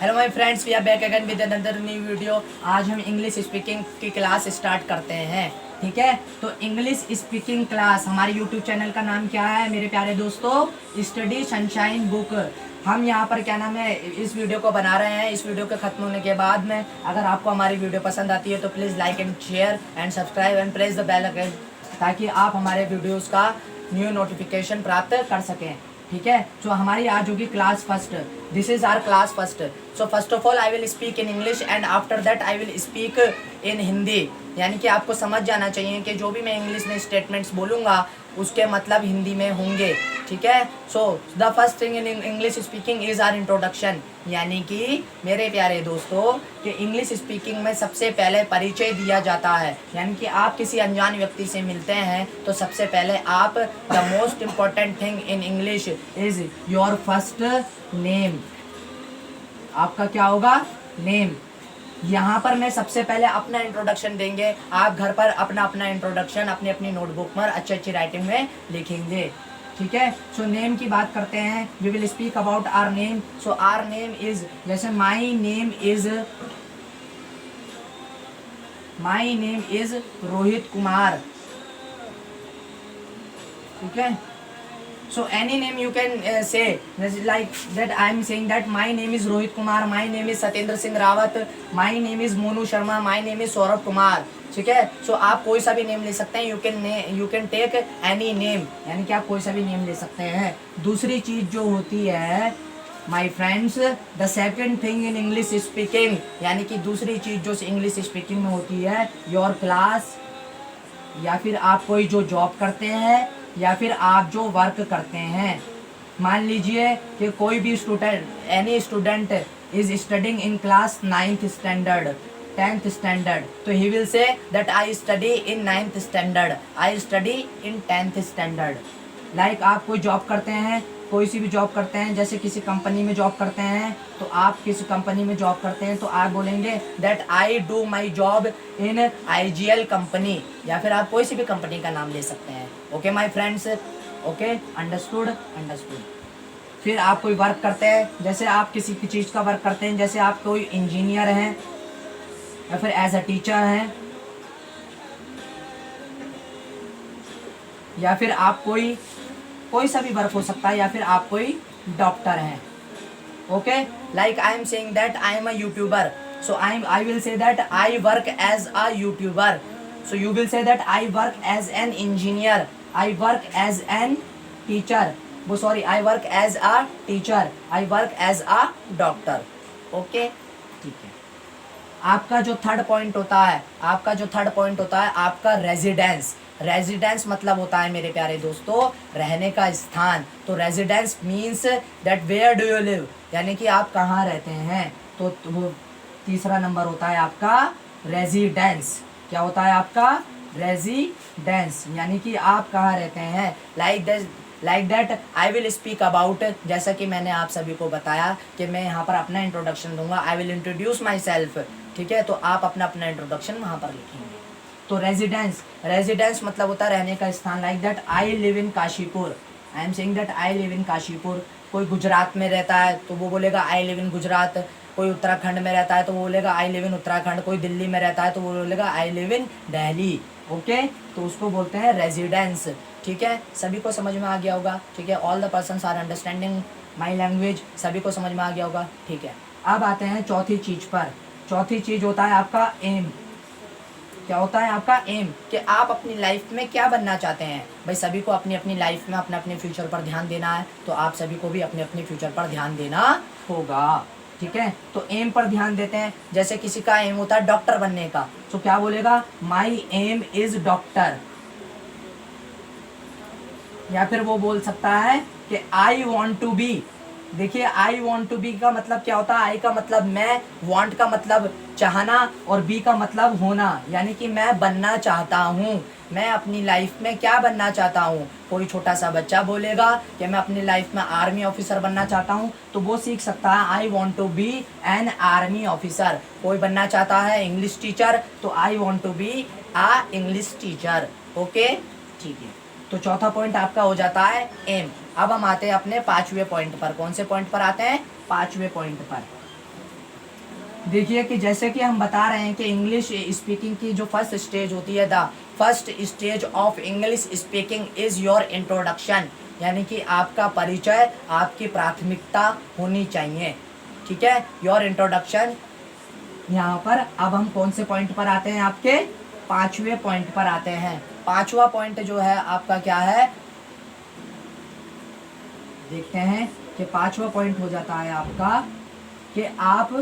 Hello my friends, we are back again with another new video. आज हम English speaking की class start करते हैं। ठीक है, तो इंग्लिश स्पीकिंग क्लास हमारे यूट्यूब चैनल का नाम क्या है मेरे प्यारे दोस्तों? Study sunshine book. हम यहाँ पर क्या नाम है, इस वीडियो को बना रहे हैं। इस वीडियो के खत्म होने के बाद में अगर आपको हमारी वीडियो पसंद आती है तो please like and share and subscribe and press the bell icon, ताकि आप हमारे वीडियोज़ का न्यू नोटिफिकेशन प्राप्त कर सकें। ठीक है, तो हमारी आज होगी class first. This is our class first. So first of all I will speak in English and after that I will speak in Hindi. यानी कि आपको समझ जाना चाहिए कि जो भी मैं इंग्लिश में स्टेटमेंट्स बोलूँगा उसके मतलब हिंदी में होंगे। ठीक है, so the first thing in English speaking is our introduction. यानी कि मेरे प्यारे दोस्तों कि इंग्लिश स्पीकिंग में सबसे पहले परिचय दिया जाता है। यानी कि आप किसी अनजान व्यक्ति से मिलते हैं तो सबसे पहले आप the most important thing in English is your first name. आपका क्या होगा? नेम। यहाँ पर मैं सबसे पहले अपना इंट्रोडक्शन देंगे। आप घर पर अपना अपना इंट्रोडक्शन अपनी अपनी नोटबुक पर अच्छी अच्छी राइटिंग में लिखेंगे। ठीक है, सो नेम की बात करते हैं। We will speak about our name. So our name is, जैसे my name is Rohit Kumar. ठीक है, so any name you can say, like that I am saying that my name is Rohit Kumar, my name is Satyendra Singh Rawat, my name is Monu Sharma, my name is Saurabh Kumar। ठीक है, सो आप कोई सा भी name ले सकते हैं। You can take any name, यानी कि आप कोई सा भी नेम ले सकते हैं। दूसरी चीज जो होती है my friends, the second thing in English speaking, यानी कि दूसरी चीज जो इंग्लिश स्पीकिंग में होती है, योर क्लास, या फिर आप कोई जो जॉब करते हैं या फिर आप जो वर्क करते हैं। मान लीजिए कि कोई भी student, any student is studying in class 9th standard, 10th standard, तो he will say that I study in 9th standard, I study in 10th standard. Like आप कोई जॉब करते हैं, कोई सी भी जॉब करते हैं, जैसे किसी कंपनी में जॉब करते हैं, तो आप किसी कंपनी में जॉब करते हैं तो आप बोलेंगे that I do my job in IGL company, या फिर आप कोई सी भी कंपनी का नाम ले सकते हैं। Okay my friends, okay, understood. फिर आप कोई वर्क करते हैं, जैसे आप किसी की चीज़ का वर्क करते हैं, जैसे आप कोई इंजीनियर हैं या फिर एज अ टीचर हैं, या फिर आप कोई सा भी वर्क हो सकता है, या फिर आप कोई डॉक्टर हैं। Okay, like I am saying that I am a YouTuber, so I will say that I work as a YouTuber. So you will say that I work as an engineer, I work as an teacher, वो sorry, I work as a teacher, I work as a doctor. Okay, ठीक है। आपका जो third point होता है आपका residence. Residence मतलब होता है मेरे प्यारे दोस्तों रहने का स्थान। तो residence means that where do you live, यानी कि आप कहाँ रहते हैं। तो वो तीसरा नंबर होता है आपका रेजिडेंस। क्या होता है आपका? रेजिडेंस, यानी कि आप कहाँ रहते हैं। Like that I will speak about, जैसा कि मैंने आप सभी को बताया कि मैं यहाँ पर अपना इंट्रोडक्शन दूंगा। I will introduce my self. ठीक है, तो आप अपना अपना इंट्रोडक्शन वहाँ पर लिखेंगे। तो रेजिडेंस मतलब होता है रहने का स्थान। Like that I live in Kashipur, I am saying that I live in Kashipur. कोई गुजरात में रहता है तो वो बोलेगा आई लिव इन गुजरात। कोई उत्तराखंड में रहता है तो वो बोलेगा आई लिव इन उत्तराखंड। कोई दिल्ली में रहता है तो वो बोलेगा आई लिव इन दिल्ली। ओके, तो उसको बोलते हैं रेजिडेंस। ठीक है, सभी को समझ में आ गया होगा। ठीक है, all the persons are understanding my language, सभी को समझ में आ गया होगा। ठीक है, अब आते हैं चौथी चीज पर। चौथी चीज होता है आपका एम। क्या होता है आपका एम? कि आप अपनी लाइफ में क्या बनना चाहते हैं। भाई सभी को अपनी अपनी लाइफ में अपने अपने फ्यूचर पर ध्यान देना है, तो आप सभी को भी अपने अपने फ्यूचर पर ध्यान देना होगा। ठीक है, तो एम पर ध्यान देते हैं। जैसे किसी का एम होता है डॉक्टर बनने का, तो क्या बोलेगा? माई एम इज डॉक्टर। या फिर वो बोल सकता है कि आई वॉन्ट टू बी। देखिए, आई वॉन्ट टू बी का मतलब क्या होता है? आई का मतलब मैं, वॉन्ट का मतलब चाहना, और बी का मतलब होना, यानी कि मैं बनना चाहता हूँ। मैं अपनी लाइफ में क्या बनना चाहता हूँ। कोई छोटा सा बच्चा बोलेगा कि मैं अपनी लाइफ में आर्मी ऑफिसर बनना चाहता हूँ, तो वो सीख सकता है I want to be an army officer. कोई बनना चाहता है इंग्लिश टीचर, तो I want to be a English teacher. Okay, ठीक है, तो चौथा पॉइंट आपका हो जाता है एम। अब हम आते हैं अपने पांचवें पॉइंट पर। कौन से पॉइंट पर आते हैं? पांचवें पॉइंट पर। देखिए कि जैसे कि हम बता रहे हैं कि इंग्लिश स्पीकिंग की जो फर्स्ट स्टेज होती है, the first stage of English speaking is your introduction, यानी कि आपका परिचय, आपकी प्राथमिकता होनी चाहिए, ठीक है, योर इंट्रोडक्शन। यहाँ पर अब हम कौन से पॉइंट पर आते हैं, आपके 5वें पॉइंट पर आते हैं। 5वां पॉइंट जो है आपका क्या है, देखते हैं कि 5वां पॉइंट हो जाता है आपका कि आप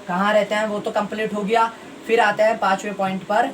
कहाँ रहते हैं, वो तो कंप्लीट हो गया। फिर आते हैं 5वें पॉइंट पर,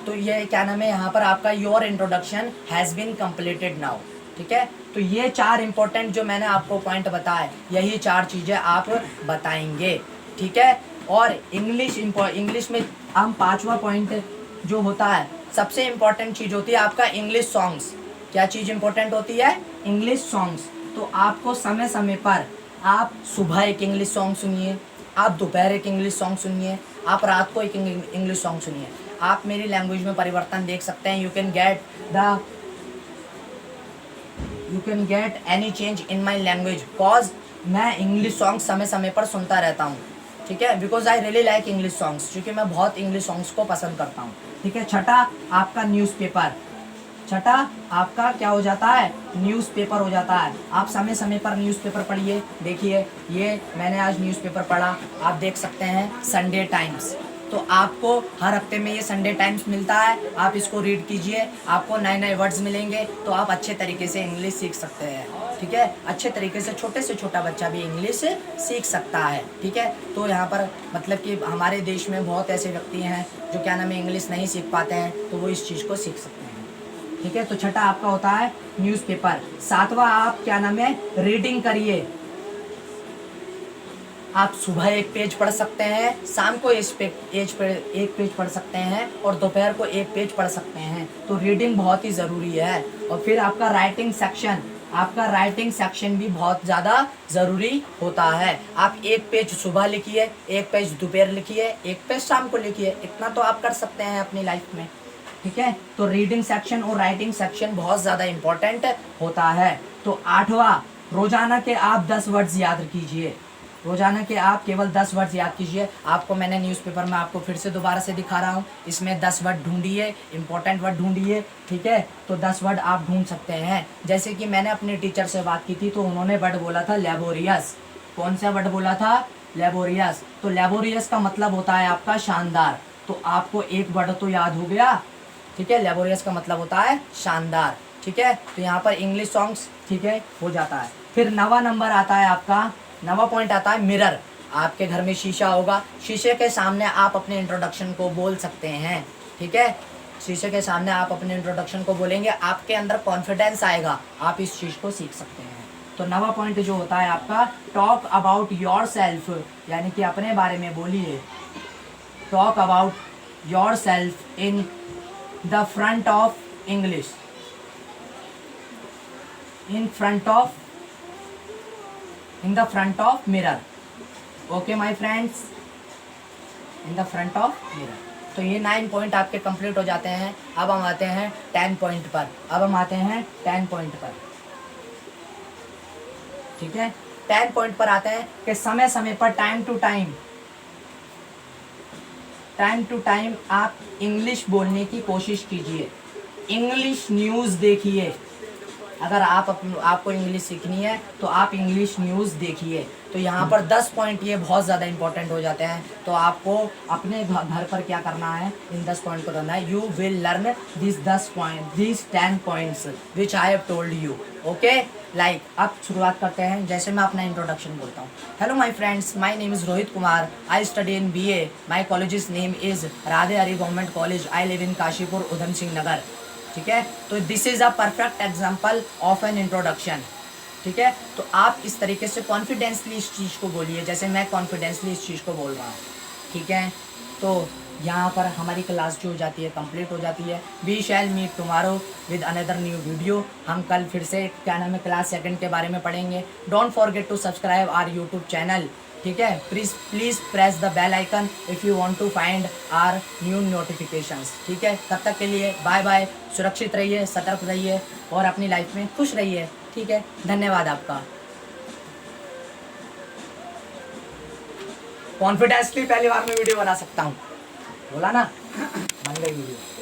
तो ये क्या नाम है, यहाँ पर आपका your introduction has been completed now, ठीक है। तो ये 4 इंपॉर्टेंट जो मैंने आपको पॉइंट बताए, यही 4 चीज़ें आप बताएंगे, ठीक है। और इंग्लिश में हम 5वां पॉइंट जो होता है, सबसे इम्पोर्टेंट चीज़ होती है आपका इंग्लिश सॉन्ग्स। क्या चीज़ इंपॉर्टेंट होती है, इंग्लिश सॉन्ग्स। तो आपको समय समय पर आप सुबह एक इंग्लिश सॉन्ग सुनिए, आप दोपहर एक इंग्लिश सॉन्ग सुनिए, आप रात को एक इंग्लिश सॉन्ग सुनिए। आप मेरी लैंग्वेज में परिवर्तन देख सकते हैं। You can get any change in my language, cause मैं इंग्लिश सॉन्ग समय समय पर सुनता रहता हूँ, ठीक है, because I really like English songs, क्योंकि मैं बहुत इंग्लिश सॉन्ग्स को पसंद करता हूँ, ठीक है। छठा आपका न्यूज़पेपर, छठा आपका क्या हो जाता है, न्यूज़पेपर हो जाता है। आप समय समय पर न्यूज़पेपर पढ़िए। देखिए ये मैंने आज न्यूज़पेपर पढ़ा, आप देख सकते हैं संडे टाइम्स, तो आपको हर हफ्ते में ये संडे टाइम्स मिलता है, आप इसको रीड कीजिए, आपको नए नए वर्ड्स मिलेंगे, तो आप अच्छे तरीके से इंग्लिश सीख सकते हैं, ठीक है। अच्छे तरीके से छोटे से छोटा बच्चा भी इंग्लिश सीख सकता है, ठीक है। तो यहाँ पर मतलब कि हमारे देश में बहुत ऐसे व्यक्ति हैं जो क्या नाम है इंग्लिश नहीं सीख पाते हैं, तो वो इस चीज़ को सीख सकते हैं, ठीक है। तो छठा आपका होता है न्यूज़पेपर। 7वां आप क्या नाम है, रीडिंग करिए। आप सुबह एक पेज पढ़ सकते हैं, शाम को एक पेज पढ़ सकते हैं, और दोपहर को एक पेज पढ़ सकते हैं। तो रीडिंग बहुत ही ज़रूरी है। और फिर आपका राइटिंग सेक्शन, आपका राइटिंग सेक्शन भी बहुत ज़्यादा ज़रूरी होता है। आप एक पेज सुबह लिखिए, एक पेज दोपहर लिखिए, एक पेज शाम को लिखिए, इतना तो आप कर सकते हैं अपनी लाइफ में, ठीक है। तो रीडिंग सेक्शन और राइटिंग सेक्शन बहुत ज़्यादा इम्पोर्टेंट होता है। तो 8वां, रोजाना के आप 10 वर्ड्स याद कीजिए। रोजाना के आप केवल 10 वर्ड्स याद कीजिए। आपको मैंने न्यूज़पेपर में आपको फिर से दोबारा से दिखा रहा हूँ, इसमें 10 वर्ड ढूंढिए, इंपॉर्टेंट वर्ड ढूंढिए, ठीक है। तो 10 वर्ड आप ढूंढ सकते हैं। जैसे कि मैंने अपने टीचर से बात की थी, तो उन्होंने वर्ड बोला था लेबोरियस। कौन सा वर्ड बोला था, लेबोरियस। तो लेबोरियस का मतलब होता है आपका शानदार। तो आपको एक वर्ड तो याद हो गया, ठीक है। लेबोरियस का मतलब होता है शानदार, ठीक है। तो यहाँ पर इंग्लिश सॉन्ग्स, ठीक है, हो जाता है। फिर 9वां नंबर आता है आपका, 9वां पॉइंट आता है मिरर। आपके घर में शीशा होगा, शीशे के सामने आप अपने इंट्रोडक्शन को बोल सकते हैं, ठीक है। शीशे के सामने आप अपने इंट्रोडक्शन को बोलेंगे, आपके अंदर कॉन्फिडेंस आएगा, आप इस चीज़ को सीख सकते हैं। तो 9वां पॉइंट जो होता है आपका, टॉक अबाउट योर सेल्फ, यानी कि अपने बारे में बोलिए। Talk about your self in the front of English, in front of mirror, okay my friends, in the front of mirror। तो ये 9 पॉइंट आपके कंप्लीट हो जाते हैं। अब हम आते हैं 10 पॉइंट पर, ठीक है। 10 पॉइंट पर आते हैं कि समय समय पर टाइम टू टाइम आप इंग्लिश बोलने की कोशिश कीजिए। इंग्लिश न्यूज़ देखिए। अगर आपको इंग्लिश सीखनी है तो आप इंग्लिश न्यूज़ देखिए। तो यहाँ पर 10 पॉइंट ये बहुत ज़्यादा इंपॉर्टेंट हो जाते हैं। तो आपको अपने घर पर क्या करना है, इन 10 पॉइंट को करना है। You will learn this 10 points which I have told you, okay. Like अब शुरुआत करते हैं। जैसे मैं अपना इंट्रोडक्शन बोलता हूँ, hello my friends, my name is Rohit Kumar, I study in BA, my college name is Radhe Hari Government College, I live in Kashipur, Udham Singh Nagar, ठीक है। तो this is a perfect example of an introduction, ठीक है। तो आप इस तरीके से कॉन्फिडेंसली इस चीज़ को बोलिए, जैसे मैं कॉन्फिडेंसली इस चीज़ को बोल रहा हूँ, ठीक है। तो यहाँ पर हमारी क्लास जो हो जाती है कंप्लीट हो जाती है। We shall meet tomorrow with another new video. हम कल फिर से क्या नाम है क्लास सेकंड के बारे में पढ़ेंगे। Don't forget to subscribe our YouTube channel, ठीक है। Please press the bell icon if you want to find our new notifications, ठीक है। तब तक के लिए बाय बाय, सुरक्षित रहिए, सतर्क रहिए और अपनी लाइफ में खुश रहिए, ठीक है। धन्यवाद आपका। कॉन्फिडेंसली पहली बार में वीडियो बना सकता हूँ, बोला ना, बन गई वीडियो।